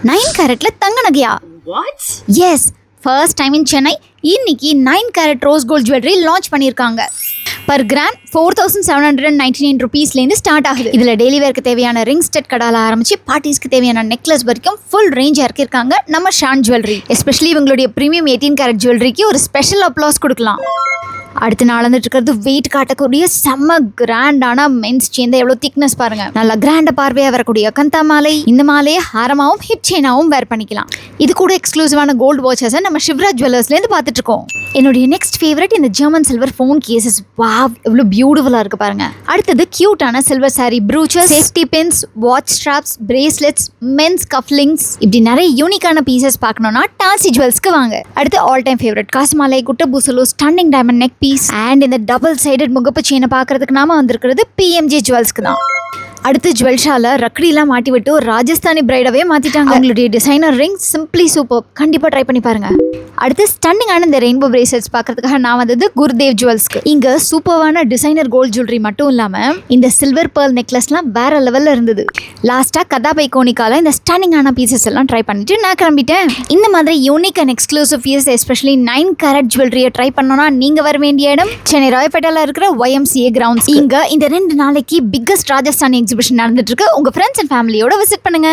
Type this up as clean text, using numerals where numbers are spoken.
9 கேரட்ல தங்க நகையா? What? Yes, first time in Chennai. இன்னைக்கு 9 carat rose gold jewellery launch பண்ணியிருக்காங்க. பர் கிராம் 4799 ருபீஸ்லேருந்து ஸ்டார்ட் ஆகுது. இதில் டெய்லி வேர்க்கு தேவையான ரிங் ஸ்டெட் கடால ஆரம்பிச்சு பார்ட்டிஸ்க்கு தேவையான நெக்லஸ் வரைக்கும் ஃபுல் ரேஞ்ச் இறக்கிருக்காங்க நம்ம ஷான் ஜுவல்லரி. எஸ்பெஷலி இவங்களுடைய ப்ரீமியம் 18 கேரட் ஜுவல்லரிக்கு ஒரு ஸ்பெஷல் அப்ளாஸ் கொடுக்கலாம். அடுத்து நடந்துட்டு இருக்கிறது வெயிட் காட்டக்கூடிய செம்ம கிராண்டான மென்ஸ் செயின். எவ்வளோ திக்னஸ் பாருங்க. நல்லா கிராண்ட பார்வையா வரக்கூடிய கந்தா மாலை. இந்த மாலையை ஹாரமாவும் ஹிப் செயினாவும் வேர் பண்ணிக்கலாம். இது கூட எக்ஸ்க்ளூசிவான கோல்டு வாட்சஸை நம்ம சிவராஜ் ஜுவல்லர்ஸ்லேருந்து பார்த்துட்டு இருக்கோம். என்னுடைய நெக்ஸ்ட் ஃபேவரட் இந்த German silver phone cases. Wow, எவ்வளோ பியூட்டிஃபுல்லாக இருக்கு பாருங்க. அடுத்தது கியூட்டான silver sari brooches, safety pins, watch straps, bracelets, men's cufflinks, இப்படி நிறைய யூனிக்கான பீசஸ் பார்க்கணும்னா டாசி ஜுவல்ஸ்க்கு வாங்க. அடுத்து ஆல் டைம் ஃபேவரட் காசு மாலை, குட்ட பூசலோ, stunning diamond neck piece and இந்த டபுள் சைடட் முகப்பு செயினை பார்க்கறதுக்கு நாம வந்திருக்கிறது பிஎம்ஜே ஜுவல்ஸ்க்கு தான். அடுத்து ஜுவல்ஷால ரக்கடிலாம் மாட்டி விட்டு ஒரு ராஜஸ்தானி பிரைடாவே மாத்திட்டாங்க. அவங்களுடைய டிசைனர் ரிங் சிம்பிளி சூப்பர். கண்டிப்பா ட்ரை பண்ணி பாருங்க. அடுத்து ஸ்டன்னிங்கான இந்த ரெயின்போ பிரேஸ்லெட்ஸ் பார்க்கறதுக்காக நான் வந்தது குருதேவ் ஜுவல்ஸ்க்கு. இங்க சூப்பரான டிசைனர் கோல்ட் ஜுவல்லரி மட்டும் இல்லாம இந்த சில்வர் பேர்ல் நெக்லஸ்லாம் வேற லெவல்ல இருந்தது. லாஸ்டா கதாபை கோனிக்கால இந்த ஸ்டன்னிங்கான பீசஸ் எல்லாம் ட்ரை பண்ணிட்டு நான் கிளம்பிட்டேன். இந்த மாதிரி unique and exclusive pieces especially 9 carat ஜுவல்லரியை ட்ரை பண்ணணும்னா நீங்க வர வேண்டிய இடம் சென்னை ராயப்பேட்டையில இருக்கிற YMCA கிரவுண்ட்ஸ். இங்க இந்த 2 நாளைக்கு பிக்கஸ்ட் ராஜஸ்தானி எக்ஸிபிஷன் நடந்துட்டு இருக்கு. உங்க ஃப்ரெண்ட்ஸ் அண்ட் ஃபேமிலியோட விசிட் பண்ணுங்க.